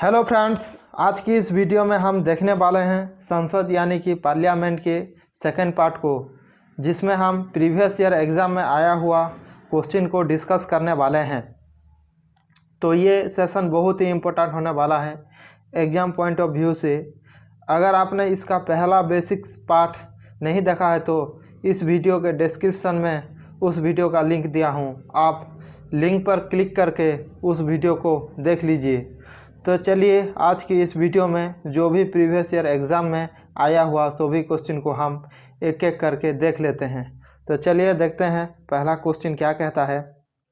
Hello friends, आज की इस वीडियो में हम देखने वाले हैं संसद यानी कि पार्लियामेंट के सेकंड पार्ट को, जिसमें हम प्रीवियस ईयर एग्ज़ाम में आया हुआ क्वेश्चन को डिस्कस करने वाले हैं। तो ये सेशन बहुत ही इम्पोर्टेंट होने वाला है एग्ज़ाम पॉइंट ऑफ व्यू से। अगर आपने इसका पहला बेसिक्स पार्ट नहीं देखा है तो इस वीडियो के डिस्क्रिप्शन में उस वीडियो का लिंक दिया हूँ, आप लिंक पर क्लिक करके उस वीडियो को देख लीजिए। तो चलिए आज की इस वीडियो में जो भी प्रीवियस ईयर एग्ज़ाम में आया हुआ सभी क्वेश्चन को हम एक एक करके देख लेते हैं। तो चलिए देखते हैं पहला क्वेश्चन क्या कहता है।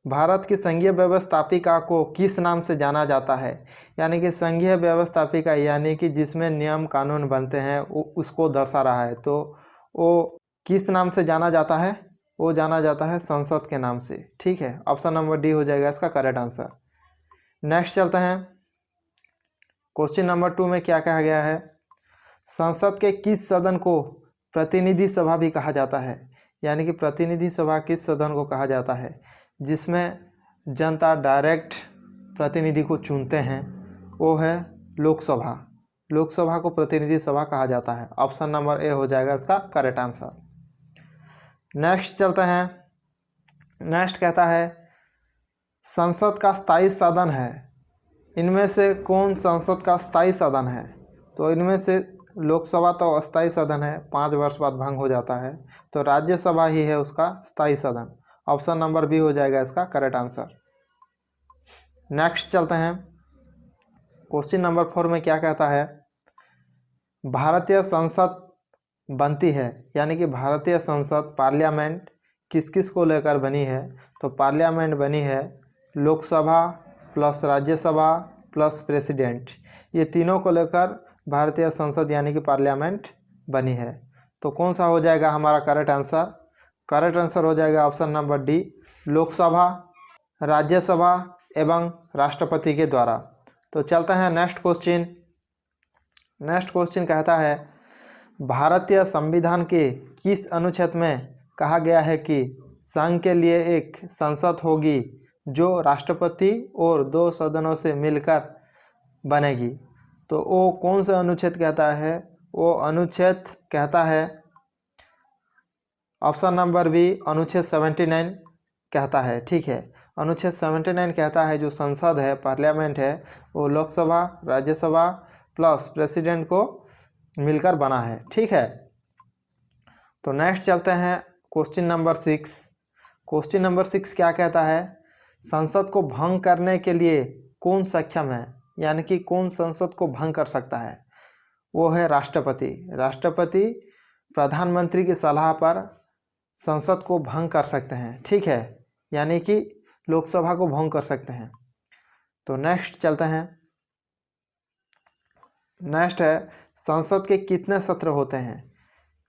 भारत की संघीय व्यवस्थापिका को किस नाम से जाना जाता है? यानी कि संघीय व्यवस्थापिका यानी कि जिसमें नियम कानून बनते हैं उसको दर्शा रहा है। तो वो किस नाम से जाना जाता है? वो जाना जाता है संसद के नाम से। ठीक है, ऑप्शन नंबर डी हो जाएगा इसका करेक्ट आंसर। नेक्स्ट चलते हैं। क्वेश्चन नंबर 2 में क्या कहा गया है? संसद के किस सदन को प्रतिनिधि सभा भी कहा जाता है? यानी कि प्रतिनिधि सभा किस सदन को कहा जाता है जिसमें जनता डायरेक्ट प्रतिनिधि को चुनते हैं? वो है लोकसभा। लोकसभा को प्रतिनिधि सभा कहा जाता है। ऑप्शन नंबर ए हो जाएगा इसका करेक्ट आंसर। नेक्स्ट चलते हैं। नेक्स्ट कहता है संसद का स्थायी सदन है, इनमें से कौन संसद का स्थायी सदन है? तो इनमें से लोकसभा तो अस्थायी सदन है, 5 वर्ष बाद भंग हो जाता है, तो राज्यसभा ही है उसका स्थायी सदन। ऑप्शन नंबर बी हो जाएगा इसका करेक्ट आंसर। नेक्स्ट चलते हैं। क्वेश्चन नंबर 4 में क्या कहता है? भारतीय संसद बनती है, यानी कि भारतीय संसद पार्लियामेंट किस किस को लेकर बनी है? तो पार्लियामेंट बनी है Lok Sabha plus Rajya Sabha plus president, ये तीनों को लेकर भारतीय संसद यानी कि पार्लियामेंट बनी है। तो कौन सा हो जाएगा हमारा करेक्ट आंसर? करेक्ट आंसर हो जाएगा option number D, Lok Sabha, Rajya Sabha एवं राष्ट्रपति के द्वारा। तो चलते हैं नेक्स्ट क्वेश्चन। नेक्स्ट क्वेश्चन कहता है भारतीय संविधान के किस अनुच्छेद में कहा गया है कि संघ के लिए एक संसद होगी जो राष्ट्रपति और 2 सदनों से मिलकर बनेगी? तो वो कौन सा अनुच्छेद कहता है? वो अनुच्छेद कहता है ऑप्शन नंबर बी, अनुच्छेद 79 कहता है। ठीक है, अनुच्छेद 79 कहता है जो संसद है, पार्लियामेंट है, वो लोकसभा, राज्यसभा प्लस प्रेसिडेंट को मिलकर बना है। ठीक है, तो नेक्स्ट चलते हैं क्वेश्चन नंबर 6। क्वेश्चन नंबर 6 क्या कहता है? संसद को भंग करने के लिए कौन सक्षम है? यानी कि कौन संसद को भंग कर सकता है? वो है राष्ट्रपति। राष्ट्रपति प्रधानमंत्री की सलाह पर संसद को भंग कर सकते हैं। ठीक है, यानी कि लोकसभा को भंग कर सकते हैं। तो नेक्स्ट चलते हैं। नेक्स्ट है संसद के कितने सत्र होते हैं?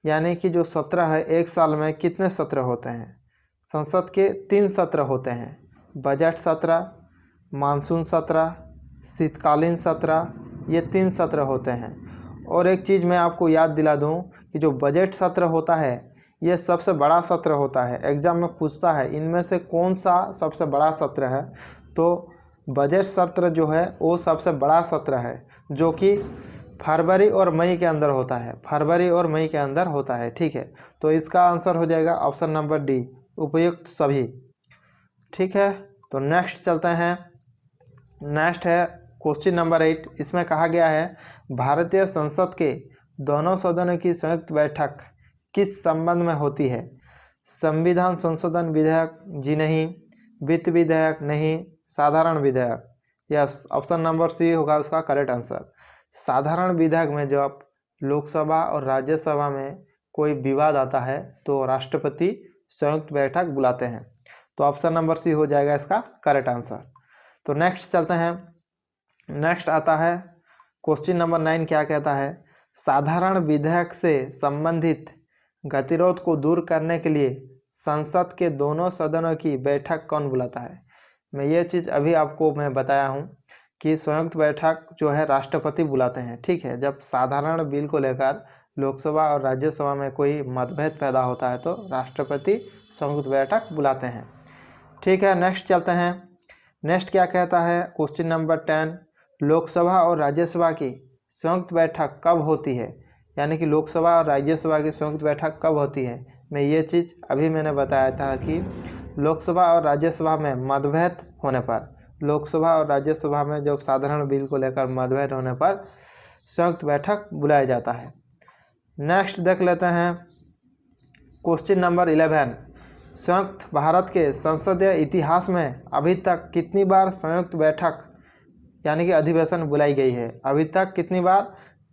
यानी कि जो सत्र है, एक साल में कितने सत्र होते हैं? संसद के 3 सत्र होते हैं, बजट सत्र, मानसून सत्र, शीतकालीन सत्र, ये 3 सत्र होते हैं। और एक चीज़ मैं आपको याद दिला दूं कि जो बजट सत्र होता है ये सबसे बड़ा सत्र होता है। एग्ज़ाम में पूछता है इनमें से कौन सा सबसे बड़ा सत्र है, तो बजट सत्र जो है वो सबसे बड़ा सत्र है, जो कि फरवरी और मई के अंदर होता है। फरवरी और मई के अंदर होता है। ठीक है, तो इसका आंसर हो जाएगा ऑप्शन नंबर डी, उपयुक्त सभी। ठीक है, तो नेक्स्ट चलते हैं। नेक्स्ट है क्वेश्चन नंबर 8। इसमें कहा गया है भारतीय संसद के दोनों सदनों की संयुक्त बैठक किस संबंध में होती है? संविधान संशोधन विधेयक जी नहीं, वित्त विधेयक नहीं, साधारण विधेयक। यस, ऑप्शन नंबर सी होगा उसका करेक्ट आंसर। साधारण विधेयक में जब लोकसभा और राज्यसभा में कोई विवाद आता है तो राष्ट्रपति संयुक्त बैठक बुलाते हैं। तो ऑप्शन नंबर सी हो जाएगा इसका करेक्ट आंसर। तो नेक्स्ट चलते हैं। नेक्स्ट आता है क्वेश्चन नंबर 9। क्या कहता है? साधारण विधेयक से संबंधित गतिरोध को दूर करने के लिए संसद के दोनों सदनों की बैठक कौन बुलाता है? मैं ये चीज़ अभी आपको मैं बताया हूँ कि संयुक्त बैठक जो है राष्ट्रपति बुलाते हैं। ठीक है, जब साधारण बिल को लेकर लोकसभा और राज्यसभा में कोई मतभेद पैदा होता है तो राष्ट्रपति संयुक्त बैठक बुलाते हैं। ठीक है, नेक्स्ट चलते हैं। नेक्स्ट क्या कहता है? Question number 10। लोकसभा और राज्यसभा की संयुक्त बैठक कब होती है, यानी कि लोकसभा और राज्यसभा की संयुक्त बैठक कब होती है। मैं ये चीज़ अभी मैंने बताया था कि लोकसभा और राज्यसभा में मतभेद होने पर, लोकसभा और राज्यसभा में जब साधारण बिल को लेकर मतभेद होने पर संयुक्त बैठक बुलाया जाता है। नेक्स्ट देख लेते हैं क्वेश्चन नंबर 11। संयुक्त भारत के संसदीय इतिहास में अभी तक कितनी बार संयुक्त बैठक यानी कि अधिवेशन बुलाई गई है। अभी तक कितनी बार,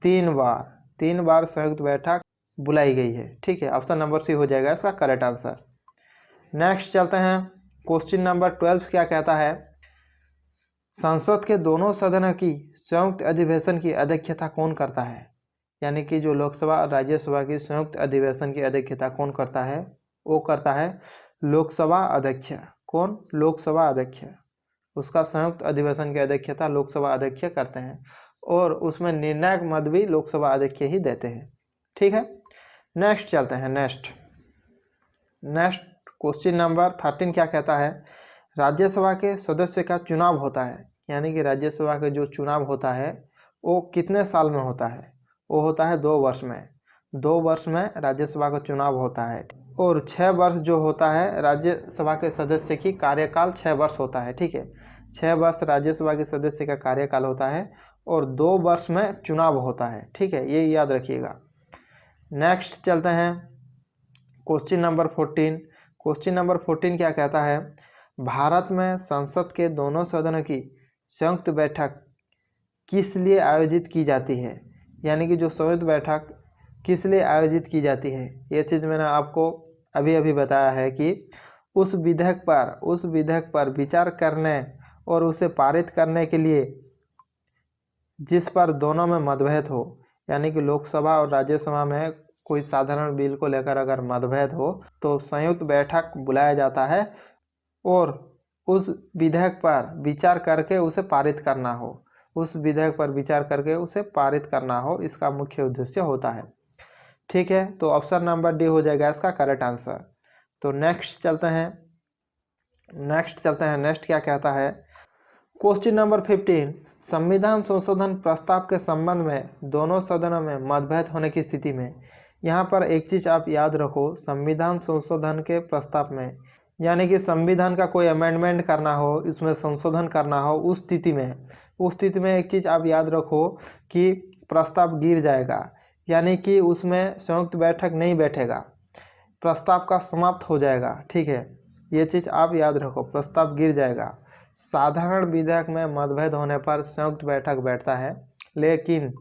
3 बार। 3 बार संयुक्त बैठक बुलाई गई है। ठीक है, ऑप्शन नंबर सी हो जाएगा इसका करेक्ट आंसर। नेक्स्ट चलते हैं क्वेश्चन नंबर 12 क्या कहता है, संसद के दोनों सदनों की संयुक्त अधिवेशन की अध्यक्षता कौन करता है। यानी कि जो लोकसभा और राज्यसभा की संयुक्त अधिवेशन की अध्यक्षता कौन करता है, वो करता है लोकसभा अध्यक्ष। कौन, लोकसभा अध्यक्ष। उसका संयुक्त अधिवेशन की अध्यक्षता लोकसभा अध्यक्ष करते हैं और उसमें निर्णायक मत भी लोकसभा अध्यक्ष ही देते हैं। ठीक है, नेक्स्ट चलते हैं। नेक्स्ट क्वेश्चन नंबर 13 क्या कहता है, राज्यसभा के सदस्य का चुनाव होता है। यानी कि राज्यसभा का जो चुनाव होता है वो कितने साल में होता है, वो होता है 2 वर्ष में। 2 वर्ष में राज्यसभा का चुनाव होता है और 6 वर्ष जो होता है राज्यसभा के सदस्य की कार्यकाल 6 वर्ष होता है। ठीक है, 6 वर्ष राज्यसभा के सदस्य का कार्यकाल होता है और 2 वर्ष में चुनाव होता है। ठीक है, ये याद रखिएगा। नेक्स्ट चलते हैं क्वेश्चन नंबर 14। क्वेश्चन नंबर 14 क्या कहता है, भारत में संसद के दोनों सदनों की संयुक्त बैठक किस लिए आयोजित की जाती है। यानी कि जो संयुक्त बैठक किस लिए आयोजित की जाती है, ये चीज़ मैंने आपको अभी अभी बताया है कि उस विधेयक पर विचार करने और उसे पारित करने के लिए जिस पर दोनों में मतभेद हो। यानी कि लोकसभा और राज्यसभा में कोई साधारण बिल को लेकर अगर मतभेद हो तो संयुक्त बैठक बुलाया जाता है और उस विधेयक पर विचार करके उसे पारित करना हो, उस विधेयक पर विचार करके उसे पारित करना हो, इसका मुख्य उद्देश्य होता है। ठीक है, तो ऑप्शन नंबर डी हो जाएगा इसका करेक्ट आंसर। तो नेक्स्ट चलते हैं। नेक्स्ट क्या कहता है, क्वेश्चन नंबर 15, संविधान संशोधन प्रस्ताव के संबंध में दोनों सदनों में मतभेद होने की स्थिति में। यहाँ पर एक चीज़ आप याद रखो, संविधान संशोधन के प्रस्ताव में यानी कि संविधान का कोई अमेंडमेंट करना हो, इसमें संशोधन करना हो, उस स्थिति में एक चीज़ आप याद रखो कि प्रस्ताव गिर जाएगा। यानी कि उसमें संयुक्त बैठक नहीं बैठेगा, प्रस्ताव का समाप्त हो जाएगा। ठीक है, ये चीज़ आप याद रखो, प्रस्ताव गिर जाएगा। साधारण विधेयक में मतभेद होने पर संयुक्त बैठक बैठता है, लेकिन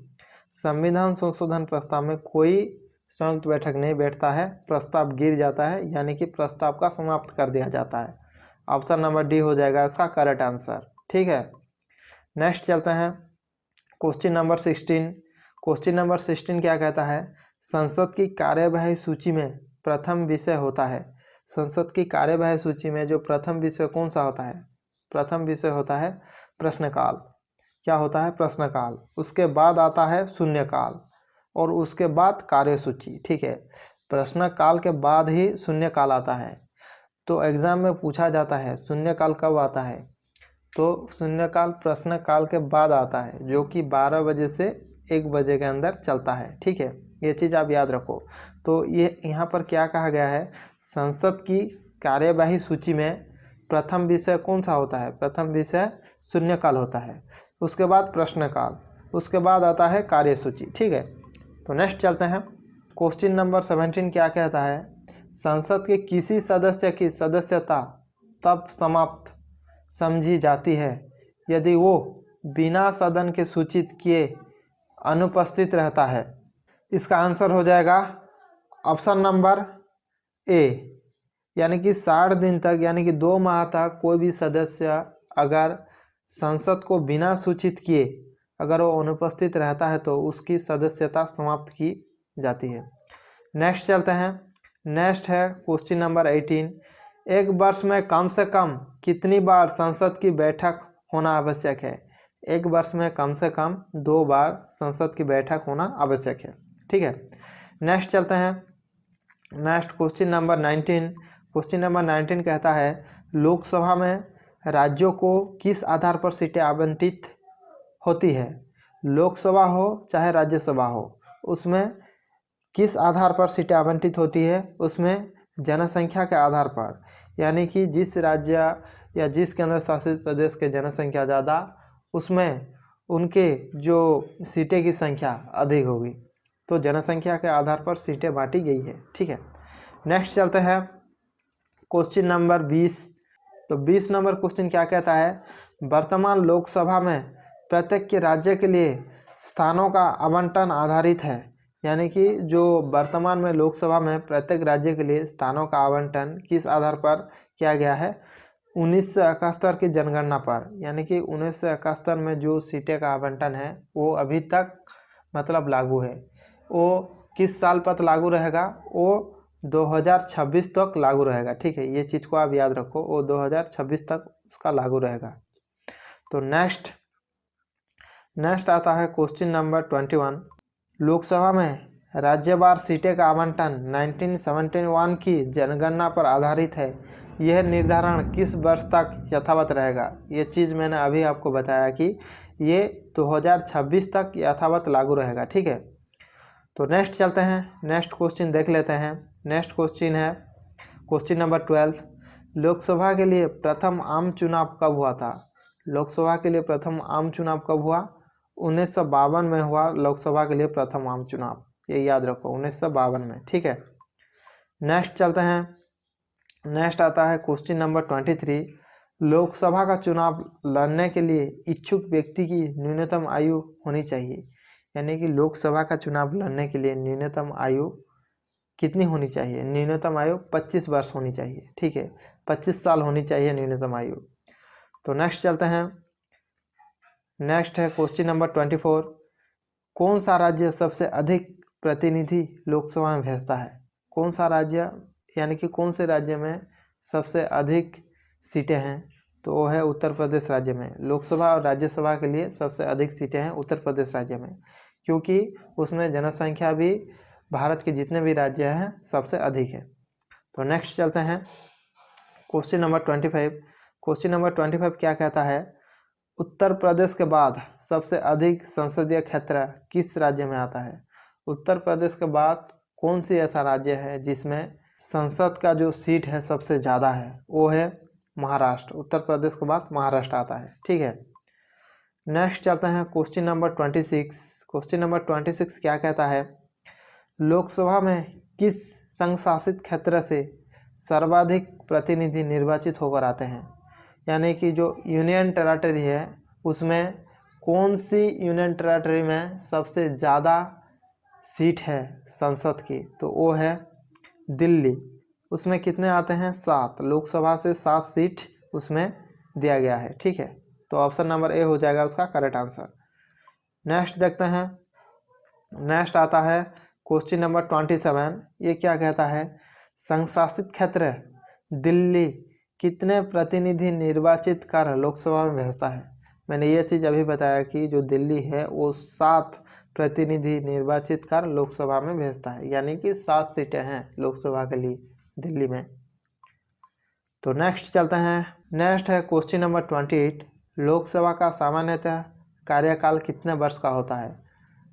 संविधान संशोधन प्रस्ताव में कोई संयुक्त बैठक नहीं बैठता है, प्रस्ताव गिर जाता है, यानी कि प्रस्ताव का समाप्त कर दिया जाता है। ऑप्शन नंबर डी हो जाएगा इसका करेक्ट आंसर। ठीक है, नेक्स्ट चलते हैं क्वेश्चन नंबर 16। क्वेश्चन नंबर 16 क्या कहता है, संसद की कार्यवाही सूची में प्रथम विषय होता है। संसद की कार्यवाही सूची में जो प्रथम विषय कौन सा होता है, प्रथम विषय होता है प्रश्नकाल। क्या होता है, प्रश्नकाल। उसके बाद आता है शून्यकाल और उसके बाद कार्यसूची। ठीक है, प्रश्नकाल के बाद ही शून्यकाल आता है। तो एग्जाम में पूछा जाता है शून्यकाल कब आता है, तो शून्यकाल प्रश्नकाल के बाद आता है, जो कि 12 बजे से 1 बजे के अंदर चलता है। ठीक है, ये चीज़ आप याद रखो। तो ये यहाँ पर क्या कहा गया है, संसद की कार्यवाही सूची में प्रथम विषय कौन सा होता है, प्रथम विषय शून्यकाल होता है, उसके बाद प्रश्नकाल, उसके बाद आता है कार्यसूची। ठीक है, तो नेक्स्ट चलते हैं क्वेश्चन नंबर 17 क्या कहता है, संसद के किसी सदस्य की सदस्यता तब समाप्त समझी जाती है यदि वो बिना सदन के सूचित किए अनुपस्थित रहता है। इसका आंसर हो जाएगा ऑप्शन नंबर ए, यानी कि 60 दिन तक यानी कि 2 माह तक कोई भी सदस्य अगर संसद को बिना सूचित किए अगर वो अनुपस्थित रहता है तो उसकी सदस्यता समाप्त की जाती है। नेक्स्ट चलते हैं। नेक्स्ट है क्वेश्चन नंबर 18, एक वर्ष में कम से कम कितनी बार संसद की बैठक होना आवश्यक है। एक वर्ष में कम से कम 2 बार संसद की बैठक होना आवश्यक है। ठीक है, नेक्स्ट चलते हैं। Next question number 19। Question number 19 कहता है, लोकसभा में राज्यों को किस आधार पर सीटें आवंटित होती है, लोकसभा हो चाहे राज्यसभा हो, उसमें किस आधार पर सीटें आवंटित होती है? उसमें जनसंख्या के आधार पर, यानी कि जिस राज्य या जिस केंद्र शासित प्रदेश के जनसंख्या ज़्यादा, उसमें उनके जो सीटें की संख्या अधिक होगी। तो जनसंख्या के आधार पर सीटें बांटी गई है, ठीक है। नेक्स्ट चलते हैं क्वेश्चन नंबर 20। तो 20 नंबर क्वेश्चन क्या कहता है? वर्तमान लोकसभा में प्रत्येक के राज्य के लिए स्थानों का आवंटन आधारित है, यानी कि जो वर्तमान में लोकसभा में प्रत्येक राज्य के लिए स्थानों का आवंटन किस आधार पर किया गया है? 1971 की जनगणना पर, यानी कि 1971 में जो सीटें का आवंटन है वो अभी तक मतलब लागू है। वो किस साल तक लागू रहेगा? वो 2026 तक लागू रहेगा, ठीक है। ये चीज़ को आप याद रखो, वो 2026 तक उसका लागू रहेगा। तो नेक्स्ट आता है क्वेश्चन नंबर 21। लोकसभा में राज्यवार सीटें का आवंटन 1971 की जनगणना पर आधारित है। यह निर्धारण किस वर्ष तक यथावत रहेगा? ये चीज़ मैंने अभी आपको बताया कि ये 2026 तक यथावत लागू रहेगा, ठीक है। तो नेक्स्ट चलते हैं, नेक्स्ट क्वेश्चन देख लेते हैं। नेक्स्ट क्वेश्चन है क्वेश्चन नंबर 12। लोकसभा के लिए प्रथम आम चुनाव कब हुआ था? लोकसभा के लिए प्रथम आम चुनाव कब हुआ? 1952 में हुआ लोकसभा के लिए प्रथम आम चुनाव, ये याद रखो, 1952 में, ठीक है। नेक्स्ट चलते हैं, नेक्स्ट आता है क्वेश्चन नंबर 23। लोकसभा का चुनाव लड़ने के लिए इच्छुक व्यक्ति की न्यूनतम आयु होनी चाहिए, यानी कि लोकसभा का चुनाव लड़ने के लिए न्यूनतम आयु कितनी होनी चाहिए? न्यूनतम आयु 25 वर्ष होनी चाहिए, ठीक है, 25 साल होनी चाहिए न्यूनतम आयु। तो नेक्स्ट चलते हैं, नेक्स्ट है क्वेश्चन नंबर 24। कौन सा राज्य सबसे अधिक प्रतिनिधि लोकसभा में भेजता है? कौन सा राज्य, यानी कि कौन से राज्य में सबसे अधिक सीटें हैं? तो वो है उत्तर प्रदेश राज्य में। लोकसभा और राज्यसभा के लिए सबसे अधिक सीटें हैं उत्तर प्रदेश राज्य में, क्योंकि उसमें जनसंख्या भी भारत के जितने भी राज्य हैं सबसे अधिक है। तो नेक्स्ट चलते हैं क्वेश्चन नंबर 25। क्वेश्चन नंबर 25 क्या कहता है? उत्तर प्रदेश के बाद सबसे अधिक संसदीय क्षेत्र किस राज्य में आता है? उत्तर प्रदेश के बाद कौन सी ऐसा राज्य है जिसमें संसद का जो सीट है सबसे ज़्यादा है? वो है महाराष्ट्र। उत्तर प्रदेश के बाद महाराष्ट्र आता है, ठीक है। नेक्स्ट चलते हैं क्वेश्चन नंबर 26। क्वेश्चन नंबर 26 क्या कहता है? लोकसभा में किस संघ शासित क्षेत्र से सर्वाधिक प्रतिनिधि निर्वाचित होकर आते हैं? यानी कि जो यूनियन टेरिटरी है उसमें कौन सी यूनियन टेरिटरी में सबसे ज़्यादा सीट है संसद की? तो वो है दिल्ली। उसमें कितने आते हैं? 7। लोकसभा से 7 सीट उसमें दिया गया है, ठीक है। तो ऑप्शन नंबर ए हो जाएगा उसका करेक्ट आंसर। नेक्स्ट देखते हैं, नेक्स्ट आता है क्वेश्चन नंबर 27। ये क्या कहता है? संघ शासित क्षेत्र दिल्ली कितने प्रतिनिधि निर्वाचित कर लोकसभा में भेजता है? मैंने ये चीज़ अभी बताया कि जो दिल्ली है वो 7 प्रतिनिधि निर्वाचित कर लोकसभा में भेजता है, यानी कि 7 सीटें हैं लोकसभा के लिए दिल्ली में। तो नेक्स्ट चलते हैं, नेक्स्ट है क्वेश्चन नंबर 28। लोकसभा का सामान्यतः कार्यकाल कितने वर्ष का होता है?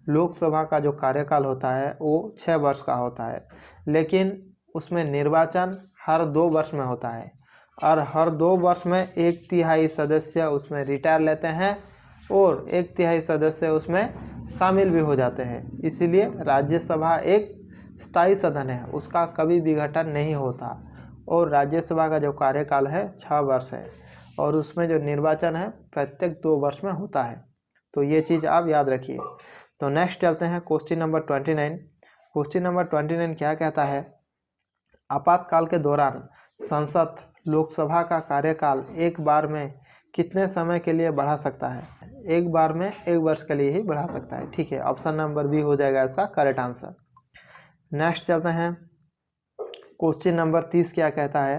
लोकसभा का जो कार्यकाल होता है वो 6 वर्ष का होता है, लेकिन उसमें निर्वाचन हर 2 वर्ष में होता है और हर 2 वर्ष में 1/3 सदस्य उसमें रिटायर लेते हैं और 1/3 सदस्य उसमें शामिल भी हो जाते हैं। इसीलिए राज्यसभा एक स्थायी सदन है, उसका कभी विघटन नहीं होता और राज्यसभा का जो कार्यकाल है 6 वर्ष है और उसमें जो निर्वाचन है प्रत्येक 2 वर्ष में होता है। तो ये चीज़ आप याद रखिए। तो नेक्स्ट चलते हैं क्वेश्चन नंबर 29। क्वेश्चन नंबर 29 क्या कहता है? आपातकाल के दौरान संसद लोकसभा का कार्यकाल एक बार में कितने समय के लिए बढ़ा सकता है? एक बार में 1 वर्ष के लिए ही बढ़ा सकता है, ठीक है। ऑप्शन नंबर बी हो जाएगा इसका करेक्ट आंसर। नेक्स्ट चलते हैं, क्वेश्चन नंबर 30 क्या कहता है?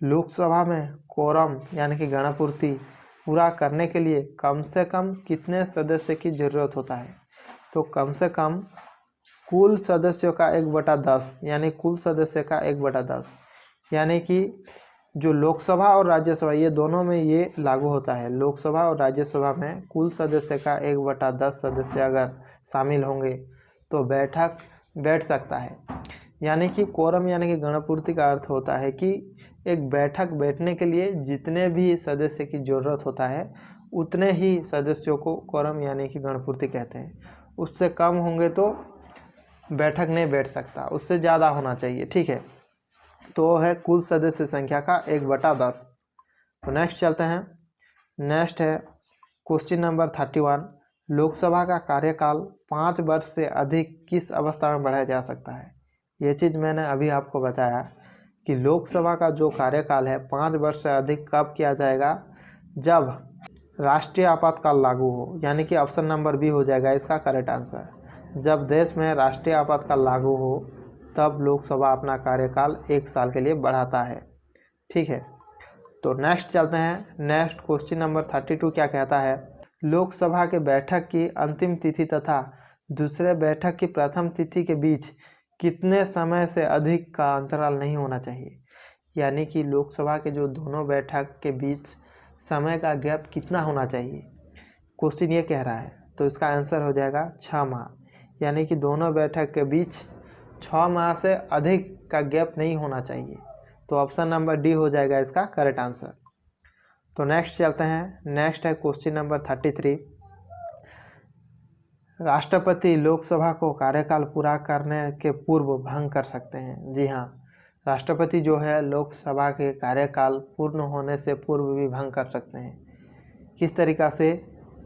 लोकसभा में कोरम यानी कि गणपूर्ति पूरा करने के लिए कम से कम कितने सदस्य की ज़रूरत होता है? तो कम से कम कुल सदस्यों का 1/10, यानी कुल सदस्य का 1/10, यानी कि जो लोकसभा और राज्यसभा ये दोनों में ये लागू होता है। लोकसभा और राज्यसभा में कुल सदस्य का 1/10 सदस्य अगर शामिल होंगे तो बैठक बैठ सकता है। यानी कि कोरम यानी कि गणपूर्ति का अर्थ होता है कि एक बैठक बैठने के लिए जितने भी सदस्य की ज़रूरत होता है उतने ही सदस्यों को कोरम यानी कि गणपूर्ति कहते हैं। उससे कम होंगे तो बैठक नहीं बैठ सकता, उससे ज़्यादा होना चाहिए, ठीक है। तो है कुल सदस्य संख्या का 1/10। तो नेक्स्ट चलते हैं। नेक्स्ट है क्वेश्चन नंबर 31। लोकसभा का कार्यकाल 5 वर्ष से अधिक किस अवस्था में बढ़ाया जा सकता है। ये चीज़ मैंने अभी आपको बताया कि लोकसभा का जो कार्यकाल है 5 वर्ष से अधिक कब किया जाएगा, जब राष्ट्रीय आपातकाल लागू हो। यानी कि ऑप्शन नंबर बी हो जाएगा इसका करेक्ट आंसर। जब देश में राष्ट्रीय आपातकाल लागू हो तब लोकसभा अपना कार्यकाल 1 साल के लिए बढ़ाता है, ठीक है। तो नेक्स्ट चलते हैं। नेक्स्ट क्वेश्चन नंबर 32 क्या कहता है, लोकसभा के बैठक की अंतिम तिथि तथा दूसरे बैठक की प्रथम तिथि के बीच कितने समय से अधिक का अंतराल नहीं होना चाहिए। यानी कि लोकसभा के जो दोनों बैठक के बीच समय का गैप कितना होना चाहिए, क्वेश्चन ये कह रहा है। तो इसका आंसर हो जाएगा 6 माह। यानी कि दोनों बैठक के बीच 6 माह से अधिक का गैप नहीं होना चाहिए। तो ऑप्शन नंबर डी हो जाएगा इसका करेक्ट आंसर। तो नेक्स्ट चलते हैं। नेक्स्ट है क्वेश्चन नंबर 33। राष्ट्रपति लोकसभा को कार्यकाल पूरा करने के पूर्व भंग कर सकते हैं। जी हाँ, राष्ट्रपति जो है लोकसभा के कार्यकाल पूर्ण होने से पूर्व भी भंग कर सकते हैं। किस तरीक़ा से,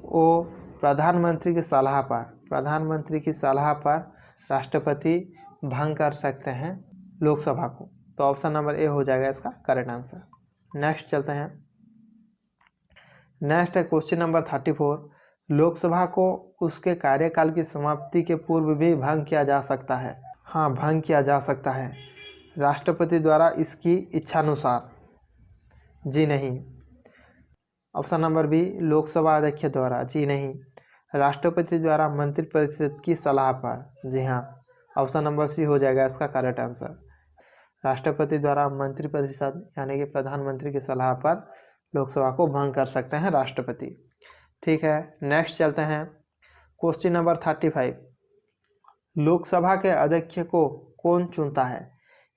वो प्रधानमंत्री की सलाह पर राष्ट्रपति भंग कर सकते हैं लोकसभा को। तो ऑप्शन नंबर ए हो जाएगा इसका करेक्ट आंसर। नेक्स्ट चलते हैं। नेक्स्ट है क्वेश्चन नंबर 34। लोकसभा को उसके कार्यकाल की समाप्ति के पूर्व भी भंग किया जा सकता है। हाँ, भंग किया जा सकता है राष्ट्रपति द्वारा इसकी इच्छानुसार। जी नहीं। ऑप्शन नंबर बी लोकसभा अध्यक्ष द्वारा। जी नहीं, राष्ट्रपति द्वारा मंत्रिपरिषद की सलाह पर। जी हाँ, ऑप्शन नंबर सी हो जाएगा इसका करेक्ट आंसर। राष्ट्रपति द्वारा मंत्रिपरिषद यानी कि प्रधानमंत्री की सलाह पर लोकसभा को भंग कर सकते हैं राष्ट्रपति, ठीक है। नेक्स्ट चलते हैं। Question number 35। लोकसभा के अध्यक्ष को कौन चुनता है।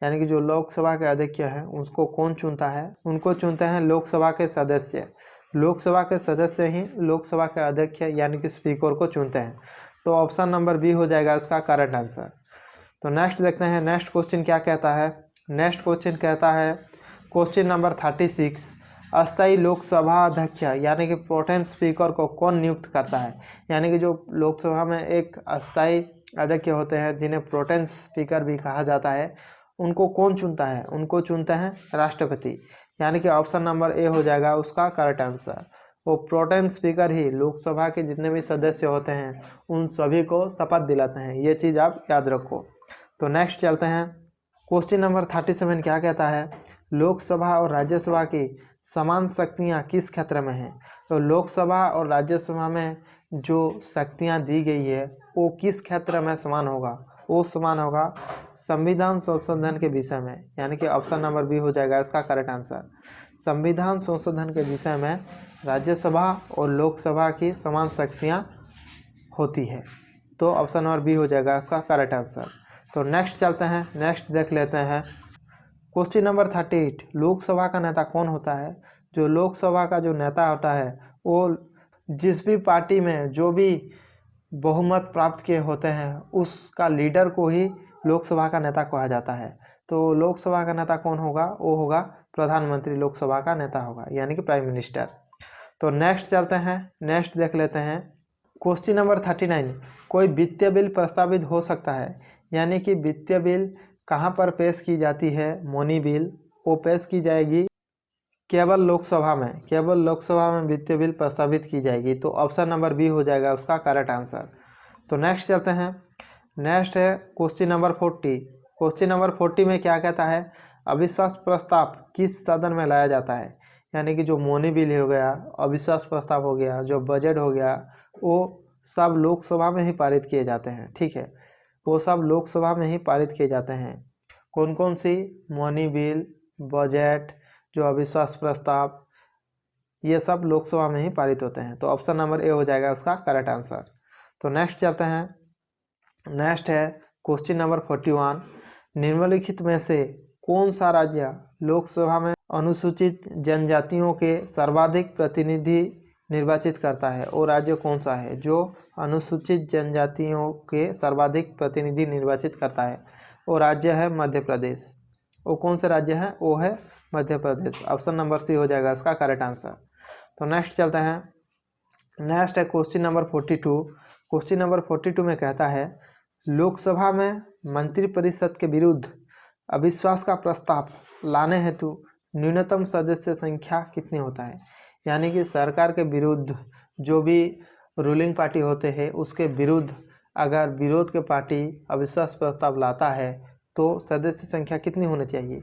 यानी कि जो लोकसभा के अध्यक्ष हैं उसको कौन चुनता है, उनको चुनते हैं लोकसभा के सदस्य। लोकसभा के सदस्य ही लोकसभा के अध्यक्ष यानी कि स्पीकर को चुनते हैं। तो ऑप्शन नंबर बी हो जाएगा इसका करेक्ट आंसर। तो नेक्स्ट देखते हैं। नेक्स्ट क्वेश्चन क्या कहता है। नेक्स्ट क्वेश्चन कहता है क्वेश्चन नंबर 36। अस्थायी लोकसभा अध्यक्ष यानी कि प्रोटेम स्पीकर को कौन नियुक्त करता है। यानी कि जो लोकसभा में एक अस्थायी अध्यक्ष होते हैं जिन्हें प्रोटेम स्पीकर भी कहा जाता है, उनको कौन चुनता है, उनको चुनते हैं राष्ट्रपति। यानी कि ऑप्शन नंबर ए हो जाएगा उसका करेक्ट आंसर। वो प्रोटेम स्पीकर ही लोकसभा के जितने भी सदस्य होते हैं उन सभी को शपथ दिलाते हैं। ये चीज़ आप याद रखो। तो नेक्स्ट चलते हैं। क्वेश्चन नंबर 37 क्या कहता है, लोकसभा और राज्यसभा की समान शक्तियाँ किस क्षेत्र में हैं। तो लोकसभा और राज्यसभा में जो शक्तियाँ दी गई है वो किस क्षेत्र में समान होगा, वो समान होगा संविधान संशोधन के विषय में। यानी कि ऑप्शन नंबर बी हो जाएगा इसका करेक्ट आंसर। संविधान संशोधन के विषय में राज्यसभा और लोकसभा की समान शक्तियाँ होती है। तो ऑप्शन नंबर बी हो जाएगा इसका करेक्ट आंसर। तो नेक्स्ट चलते हैं। नेक्स्ट देख लेते हैं। Question number 38। लोकसभा का नेता कौन होता है। जो लोकसभा का जो नेता होता है वो जिस भी पार्टी में जो भी बहुमत प्राप्त किए होते हैं उसका लीडर को ही लोकसभा का नेता कहा जाता है। तो लोकसभा का नेता कौन होगा, वो होगा प्रधानमंत्री लोकसभा का नेता होगा, यानी कि प्राइम मिनिस्टर। तो नेक्स्ट चलते हैं। नेक्स्ट देख लेते हैं। Question number 39। कोई वित्तीय बिल प्रस्तावित हो सकता है। यानी कि वित्तीय बिल कहाँ पर पेश की जाती है, मनी बिल, वो पेश की जाएगी केवल लोकसभा में। केवल लोकसभा में वित्तीय बिल प्रस्तावित की जाएगी। तो ऑप्शन नंबर बी हो जाएगा उसका करेक्ट आंसर। तो नेक्स्ट चलते हैं। नेक्स्ट है क्वेश्चन नंबर 40। क्वेश्चन नंबर 40 में क्या कहता है, अविश्वास प्रस्ताव किस सदन में लाया जाता है। यानी कि जो मनी बिल हो गया, अविश्वास प्रस्ताव हो गया, जो बजट हो गया, वो सब लोकसभा में ही पारित किए जाते हैं, ठीक है। वो सब लोकसभा में ही पारित किए जाते हैं। कौन कौन सी, मनी बिल, बजट, जो अविश्वास प्रस्ताव, ये सब लोकसभा में ही पारित होते हैं। तो ऑप्शन नंबर ए हो जाएगा उसका करेक्ट आंसर। तो नेक्स्ट चलते हैं। नेक्स्ट है क्वेश्चन नंबर 41। निम्नलिखित में से कौन सा राज्य लोकसभा में अनुसूचित जनजातियों के सर्वाधिक प्रतिनिधि निर्वाचित करता है? वो राज्य कौन सा है जो अनुसूचित जनजातियों के सर्वाधिक प्रतिनिधि निर्वाचित करता है? वो राज्य है मध्य प्रदेश। वो कौन से राज्य है? वो है Madhya Pradesh. Option number C हो जाएगा इसका करेक्ट आंसर। तो नेक्स्ट चलते हैं। नेक्स्ट है क्वेश्चन नंबर 42। क्वेश्चन नंबर 42 में कहता है लोकसभा में मंत्रिपरिषद के विरुद्ध अविश्वास का प्रस्ताव लाने हेतु न्यूनतम सदस्य संख्या कितनी होता है? यानी कि सरकार के विरुद्ध जो भी रूलिंग पार्टी होते हैं उसके विरुद्ध अगर विरोध के पार्टी अविश्वास प्रस्ताव लाता है तो सदस्य संख्या कितनी होनी चाहिए?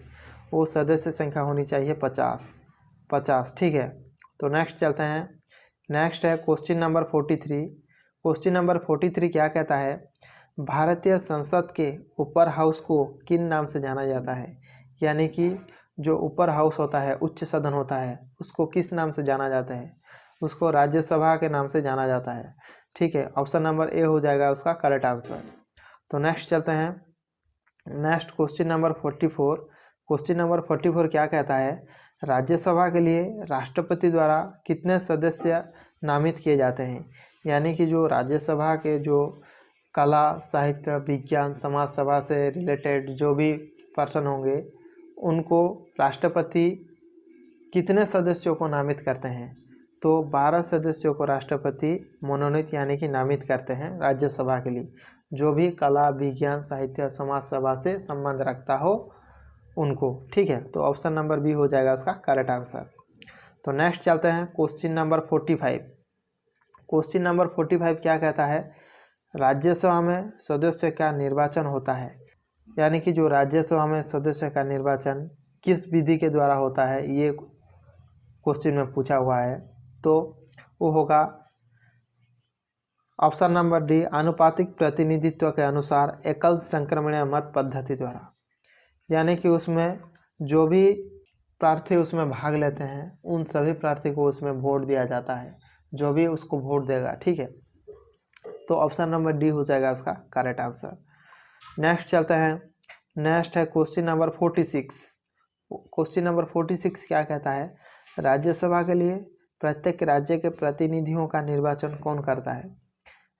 वो सदस्य संख्या होनी चाहिए 50। ठीक है। तो नेक्स्ट चलते हैं। नेक्स्ट है क्वेश्चन नंबर 43। क्वेश्चन नंबर 43 क्या कहता है? भारतीय संसद के ऊपर हाउस को किन नाम से जाना जाता है? यानी कि जो ऊपर हाउस होता है, उच्च सदन होता है, उसको किस नाम से जाना जाता है? उसको राज्यसभा के नाम से जाना जाता है। ठीक है। ऑप्शन नंबर ए हो जाएगा उसका करेक्ट आंसर। तो नेक्स्ट चलते हैं। Next question number 44। Question number 44 क्या कहता है? राज्यसभा के लिए राष्ट्रपति द्वारा कितने सदस्य नामित किए जाते हैं? यानी कि जो राज्यसभा के जो कला, साहित्य, विज्ञान, समाज सेवा से रिलेटेड जो भी पर्सन होंगे उनको राष्ट्रपति कितने सदस्यों को नामित करते हैं? तो 12 सदस्यों को राष्ट्रपति मनोनीत यानी कि नामित करते हैं राज्यसभा के लिए, जो भी कला, विज्ञान, साहित्य, समाज सेवा से संबंध रखता हो उनको। ठीक है। तो ऑप्शन नंबर बी हो जाएगा उसका करेक्ट आंसर। तो नेक्स्ट चलते हैं क्वेश्चन नंबर 45। क्वेश्चन नंबर 45 क्या कहता है? राज्यसभा में सदस्य का निर्वाचन होता है। यानी कि जो राज्यसभा में सदस्य का निर्वाचन किस विधि के द्वारा होता है, ये क्वेश्चन में पूछा हुआ है। तो वो होगा ऑप्शन नंबर डी, आनुपातिक प्रतिनिधित्व के अनुसार एकल संक्रमणीय मत पद्धति द्वारा। यानी कि उसमें जो भी प्रार्थी उसमें भाग लेते हैं उन सभी प्रार्थी को उसमें वोट दिया जाता है, जो भी उसको वोट देगा। ठीक है। तो ऑप्शन नंबर डी हो जाएगा उसका करेक्ट आंसर। नेक्स्ट चलते हैं। नेक्स्ट है क्वेश्चन नंबर 46। क्वेश्चन नंबर 46 क्या कहता है? राज्यसभा के लिए प्रत्येक राज्य के प्रतिनिधियों का निर्वाचन कौन करता है?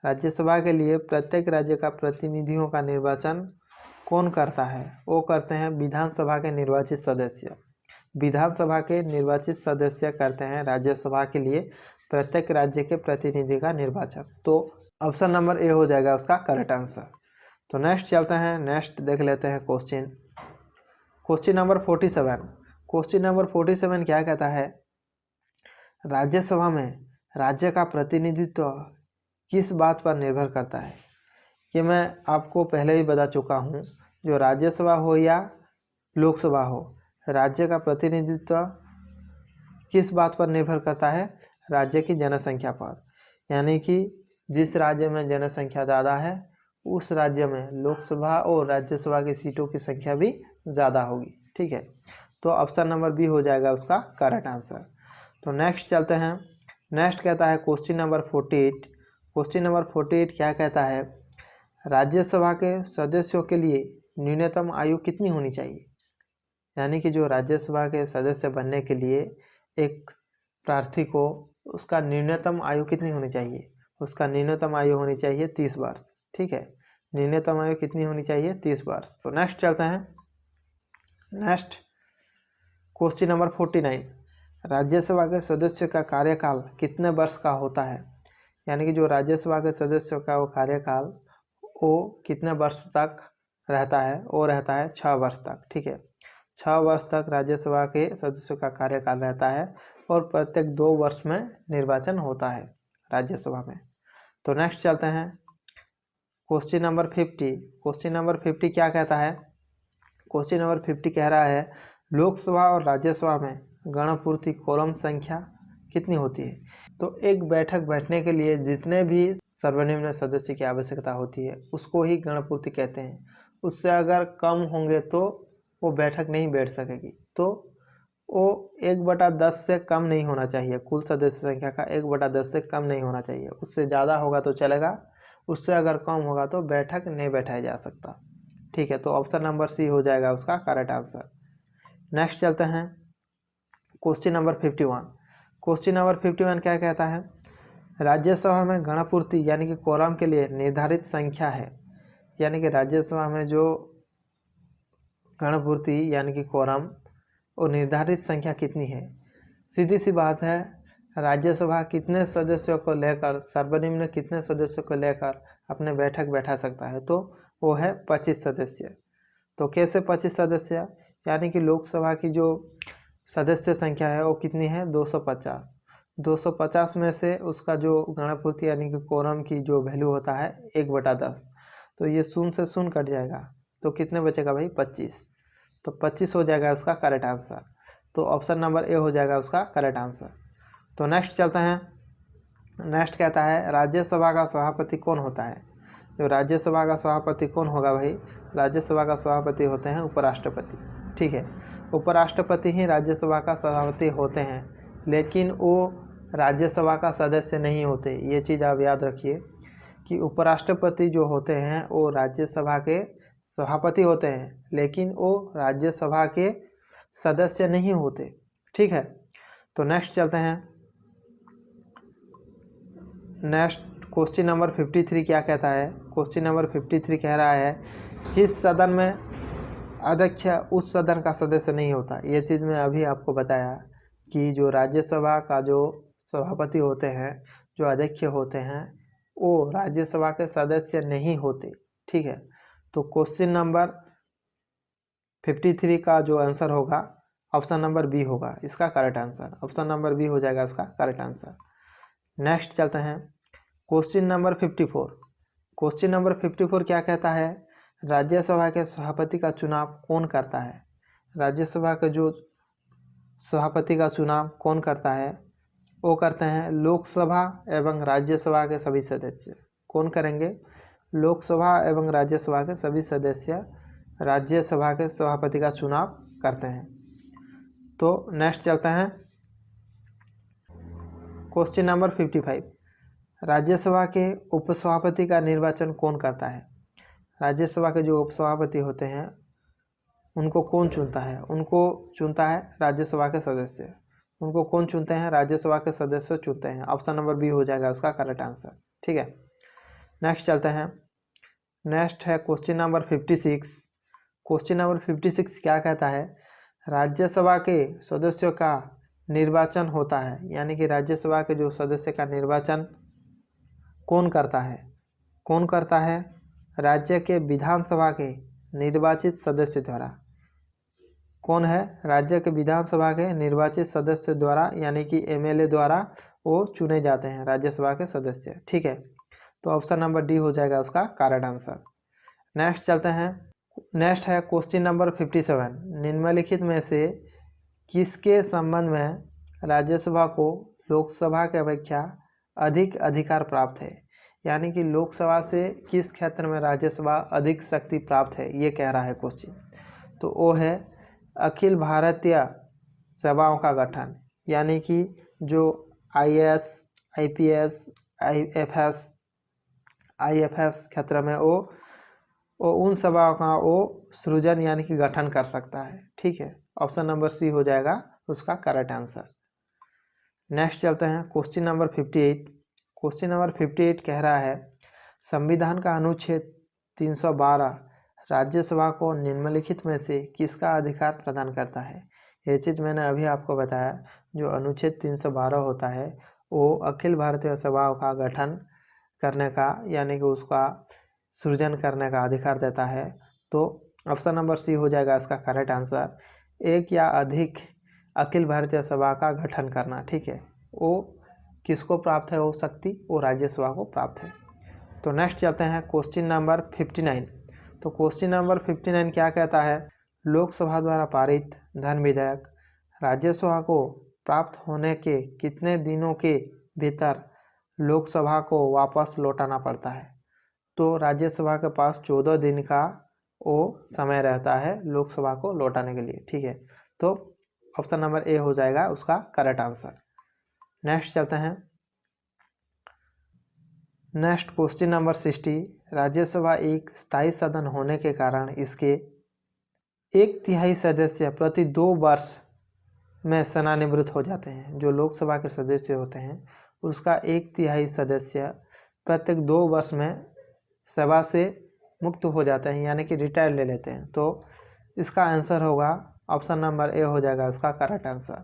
राज्यसभा के लिए प्रत्येक राज्य का प्रतिनिधियों का निर्वाचन कौन करता है? वो करते हैं विधानसभा के निर्वाचित सदस्य। विधानसभा के निर्वाचित सदस्य करते हैं राज्यसभा के लिए प्रत्येक राज्य के प्रतिनिधि का निर्वाचन। तो ऑप्शन नंबर ए हो जाएगा उसका करेक्ट आंसर। तो नेक्स्ट चलते हैं। नेक्स्ट देख लेते हैं क्वेश्चन नंबर 47। क्वेश्चन नंबर 47 क्या कहता है? राज्यसभा में राज्य का प्रतिनिधित्व किस बात पर निर्भर करता है? ये मैं आपको पहले ही बता चुका हूँ। जो राज्यसभा हो या लोकसभा हो, राज्य का प्रतिनिधित्व किस बात पर निर्भर करता है? राज्य की जनसंख्या पर। यानी कि जिस राज्य में जनसंख्या ज़्यादा है उस राज्य में लोकसभा और राज्यसभा की सीटों की संख्या भी ज़्यादा होगी। ठीक है। तो ऑप्शन नंबर बी हो जाएगा उसका करेक्ट आंसर। तो नेक्स्ट चलते हैं। नेक्स्ट कहता है क्वेश्चन नंबर 48। क्वेश्चन नंबर 48 क्या कहता है? राज्यसभा के सदस्यों के लिए न्यूनतम आयु कितनी होनी चाहिए? यानी कि जो राज्यसभा के सदस्य बनने के लिए एक प्रार्थी को उसका न्यूनतम आयु कितनी होनी चाहिए? उसका न्यूनतम आयु होनी चाहिए 30 वर्ष। ठीक है। न्यूनतम आयु कितनी होनी चाहिए? 30 वर्ष। तो नेक्स्ट चलते हैं। Next question number 49। राज्यसभा के सदस्य का कार्यकाल कितने वर्ष का होता है? यानी कि जो राज्यसभा के सदस्यों का वो कार्यकाल वो कितने वर्ष तक रहता है? वो रहता है 6 वर्ष तक। ठीक है। 6 वर्ष तक राज्यसभा के सदस्यों का कार्यकाल रहता है और प्रत्येक 2 वर्ष में निर्वाचन होता है राज्यसभा में। तो नेक्स्ट चलते हैं क्वेश्चन नंबर 50। क्वेश्चन नंबर 50 क्या कहता है? क्वेश्चन नंबर 50 कह रहा है लोकसभा और राज्यसभा में गणपूर्ति कोरम संख्या कितनी होती है? तो एक बैठक बैठने के लिए जितने भी सर्वनिम्न सदस्य की आवश्यकता होती है उसको ही गणपूर्ति कहते हैं। उससे अगर कम होंगे तो वो बैठक नहीं बैठ सकेगी। तो वो 1/10 से कम नहीं होना चाहिए। कुल सदस्य संख्या का 1/10 से कम नहीं होना चाहिए। उससे ज़्यादा होगा तो चलेगा, उससे अगर कम होगा तो बैठक नहीं बैठाया जा सकता। ठीक है, तो ऑप्शन नंबर सी हो जाएगा उसका करेक्ट आंसर। नेक्स्ट चलते हैं क्वेश्चन नंबर 51। क्वेश्चन नंबर 51 क्या कहता है, राज्यसभा में गणपूर्ति यानी कि कोरम के लिए निर्धारित संख्या है। यानी कि राज्यसभा में जो गणपूर्ति यानी कि कोरम और निर्धारित संख्या कितनी है। सीधी सी बात है, राज्यसभा कितने सदस्यों को लेकर, सर्वनिम्न कितने सदस्यों को लेकर अपने बैठक बैठा सकता है, तो वो है 25 सदस्य। तो कैसे 25 सदस्य, यानी कि लोकसभा की जो सदस्य संख्या है वो कितनी है 250। 250 में से उसका जो गणपूर्ति यानी कि कोरम की जो वैल्यू होता है 1/10, तो ये शून्य से शून्य कट जाएगा, तो कितने बचेगा भाई 25। तो 25 हो जाएगा उसका करेक्ट आंसर। तो ऑप्शन नंबर ए हो जाएगा उसका करेक्ट आंसर। तो नेक्स्ट चलते हैं। नेक्स्ट कहता है राज्यसभा का सभापति कौन होता है। जो राज्यसभा का सभापति कौन होगा भाई, राज्यसभा का सभापति होते हैं उपराष्ट्रपति। ठीक है, उपराष्ट्रपति ही राज्यसभा का सभापति होते हैं, लेकिन वो राज्यसभा का सदस्य नहीं होते। ये चीज़ आप याद रखिए कि उपराष्ट्रपति जो होते हैं वो राज्यसभा के सभापति होते हैं, लेकिन वो राज्यसभा के सदस्य नहीं होते। ठीक है, तो नेक्स्ट चलते हैं। नेक्स्ट क्वेश्चन नंबर 53 क्या कहता है। क्वेश्चन नंबर 53 कह रहा है किस सदन में अध्यक्ष उस सदन का सदस्य नहीं होता। ये चीज़ मैं अभी आपको बताया कि जो राज्यसभा का जो सभापति होते हैं, जो अध्यक्ष होते हैं, वो राज्यसभा के सदस्य नहीं होते। ठीक है, तो क्वेश्चन नंबर 53 का जो आंसर होगा ऑप्शन नंबर बी होगा इसका correct answer. Option number B हो जाएगा उसका करेक्ट आंसर। नेक्स्ट चलते हैं क्वेश्चन नंबर 54। क्वेश्चन नंबर 54 क्या कहता है, राज्यसभा के सभापति का चुनाव कौन करता है। राज्यसभा के जो सभापति का चुनाव कौन करता है, वो करते हैं लोकसभा एवं राज्यसभा के सभी सदस्य। कौन करेंगे, लोकसभा एवं राज्यसभा के सभी सदस्य राज्यसभा के सभापति का चुनाव करते हैं। तो नेक्स्ट चलते हैं क्वेश्चन नंबर 55। राज्यसभा के उपसभापति का निर्वाचन कौन करता है। राज्यसभा के जो उपसभापति होते हैं उनको कौन चुनता है, उनको चुनता है राज्यसभा के सदस्य। उनको कौन चुनते हैं, राज्यसभा के सदस्य चुनते हैं। ऑप्शन नंबर बी हो जाएगा उसका करेक्ट आंसर। ठीक है, नेक्स्ट चलते हैं। नेक्स्ट है क्वेश्चन नंबर 56। क्वेश्चन नंबर 56 क्या कहता है, राज्यसभा के सदस्यों का निर्वाचन होता है। यानी कि राज्यसभा के जो सदस्य का निर्वाचन कौन करता है, कौन करता है, राज्य के विधानसभा के निर्वाचित सदस्य द्वारा। कौन है, राज्य के विधानसभा के निर्वाचित सदस्य द्वारा, यानी कि एमएलए द्वारा वो चुने जाते हैं राज्यसभा के सदस्य। ठीक है, तो ऑप्शन नंबर डी हो जाएगा उसका करेक्ट आंसर। नेक्स्ट चलते हैं। नेक्स्ट है क्वेश्चन नंबर 57। निम्नलिखित में से किसके संबंध में राज्यसभा को लोकसभा की अपेक्षा अधिक अधिकार प्राप्त है। यानी कि लोकसभा से किस क्षेत्र में राज्यसभा अधिक शक्ति प्राप्त है, ये कह रहा है क्वेश्चन। तो वो है अखिल भारतीय सेवाओं का गठन। यानी कि जो आईएएस, आईपीएस, आईएफएस क्षेत्र में वो उन सेवाओं का वो सृजन यानी कि गठन कर सकता है। ठीक है, ऑप्शन नंबर सी हो जाएगा उसका करेक्ट आंसर। नेक्स्ट चलते हैं क्वेश्चन नंबर 58। क्वेश्चन नंबर 58 कह रहा है संविधान का अनुच्छेद 312 राज्यसभा को निम्नलिखित में से किसका अधिकार प्रदान करता है। ये चीज़ मैंने अभी आपको बताया, जो अनुच्छेद 312 होता है वो अखिल भारतीय सभाओं का गठन करने का यानी कि उसका सृजन करने का अधिकार देता है। तो ऑप्शन नंबर सी हो जाएगा इसका करेक्ट आंसर। एक या अधिक अखिल भारतीय सभा का गठन करना। ठीक है, वो किसको प्राप्त है वो शक्ति, वो राज्यसभा को प्राप्त है। तो नेक्स्ट चलते हैं क्वेश्चन नंबर 59। तो क्वेश्चन नंबर 59 क्या कहता है, लोकसभा द्वारा पारित धन विधेयक राज्यसभा को प्राप्त होने के कितने दिनों के भीतर लोकसभा को वापस लौटाना पड़ता है। तो राज्यसभा के पास 14 दिन का वो समय रहता है लोकसभा को लौटाने के लिए। ठीक है, तो ऑप्शन नंबर ए हो जाएगा उसका करेक्ट आंसर। नेक्स्ट चलते हैं। Next question number 60। राज्यसभा एक स्थायी सदन होने के कारण इसके 1/3 सदस्य प्रति 2 वर्ष में सेवानिवृत्त हो जाते हैं। जो लोकसभा के सदस्य होते हैं उसका 1/3 सदस्य प्रत्येक 2 वर्ष में सेवा से मुक्त हो जाते हैं, यानी कि रिटायर ले लेते हैं। तो इसका आंसर होगा ऑप्शन नंबर ए हो जाएगा इसका करेक्ट आंसर।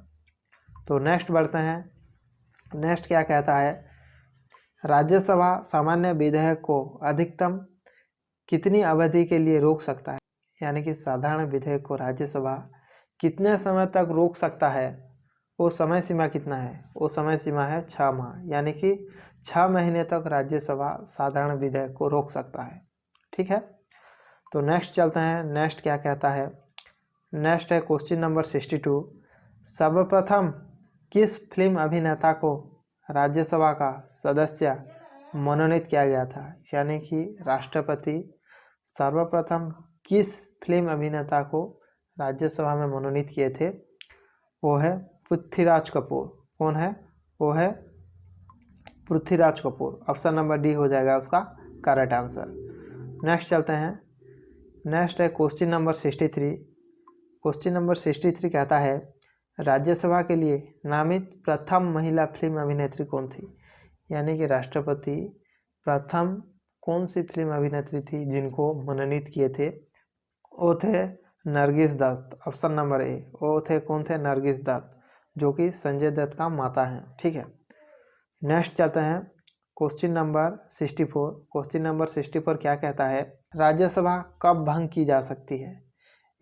तो नेक्स्ट बढ़ते हैं। नेक्स्ट क्या कहता है, राज्यसभा सामान्य विधेयक को अधिकतम कितनी अवधि के लिए रोक सकता है, यानी कि साधारण विधेयक को राज्यसभा कितने समय तक रोक सकता है, वो समय सीमा कितना है, वो समय सीमा है 6 माह, यानी कि 6 महीने तक राज्यसभा साधारण विधेयक को रोक सकता है। ठीक है, तो नेक्स्ट चलते हैं। नेक्स्ट क्या कहता है, नेक्स्ट है क्वेश्चन नंबर 62। सर्वप्रथम किस फिल्म अभिनेता को राज्यसभा का सदस्य मनोनीत किया गया था, यानी कि राष्ट्रपति सर्वप्रथम किस फिल्म अभिनेता को राज्यसभा में मनोनीत किए थे, वो है पृथ्वीराज कपूर। कौन है, वो है Prithviraj Kapoor. Option number D हो जाएगा उसका करेक्ट आंसर। नेक्स्ट चलते हैं। नेक्स्ट है क्वेश्चन नंबर 63। क्वेश्चन नंबर 63 कहता है राज्यसभा के लिए नामित प्रथम महिला फिल्म अभिनेत्री कौन थी, यानी कि राष्ट्रपति प्रथम कौन सी फिल्म अभिनेत्री थी जिनको मनोनीत किए थे, वो थे Nargis Dutt. Option number A, वो थे कौन थे, नरगिस दत्त, जो कि संजय दत्त का माता हैं। ठीक है, नेक्स्ट चलते हैं क्वेश्चन नंबर 64। क्वेश्चन नंबर 64 क्या कहता है, राज्यसभा कब भंग की जा सकती है,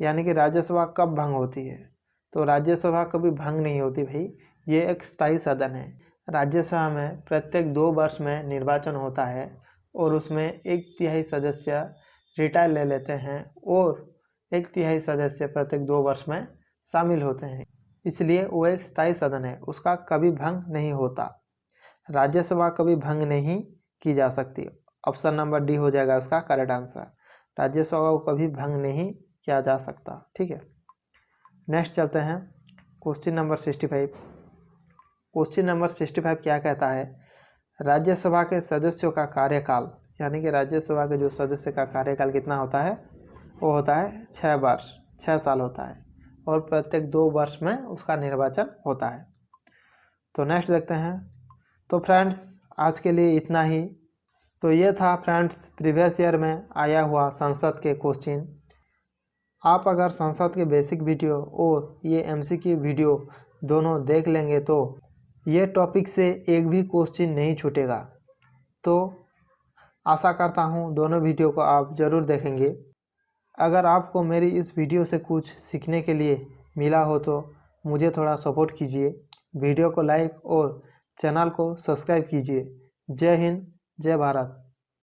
यानी कि राज्यसभा कब भंग होती है। तो राज्यसभा कभी भंग नहीं होती भाई, ये एक स्थायी सदन है। राज्यसभा में प्रत्येक 2 वर्ष में निर्वाचन होता है और उसमें 1/3 सदस्य रिटायर ले लेते हैं और 1/3 सदस्य प्रत्येक 2 वर्ष में शामिल होते हैं, इसलिए वो एक स्थायी सदन है, उसका कभी भंग नहीं होता। राज्यसभा कभी भंग नहीं की जा सकती। ऑप्शन नंबर डी हो जाएगा उसका करेक्ट आंसर। राज्यसभा को कभी भंग नहीं किया जा सकता। ठीक है, नेक्स्ट चलते हैं क्वेश्चन नंबर 65। क्वेश्चन नंबर 65 क्या कहता है, राज्यसभा के सदस्यों का कार्यकाल, यानी कि राज्यसभा के जो सदस्य का कार्यकाल कितना होता है, वो होता है 6 वर्ष, 6 साल होता है और प्रत्येक 2 वर्ष में उसका निर्वाचन होता है। तो नेक्स्ट देखते हैं। तो फ्रेंड्स आज के लिए इतना ही। तो ये था फ्रेंड्स प्रीवियस ईयर में आया हुआ संसद के क्वेश्चन। आप अगर संसद के बेसिक वीडियो और ये एमसीक्यू वीडियो दोनों देख लेंगे तो ये टॉपिक से एक भी क्वेश्चन नहीं छूटेगा। तो आशा करता हूँ दोनों वीडियो को आप ज़रूर देखेंगे। अगर आपको मेरी इस वीडियो से कुछ सीखने के लिए मिला हो तो मुझे थोड़ा सपोर्ट कीजिए, वीडियो को लाइक और चैनल को सब्सक्राइब कीजिए। जय हिंद, जय भारत।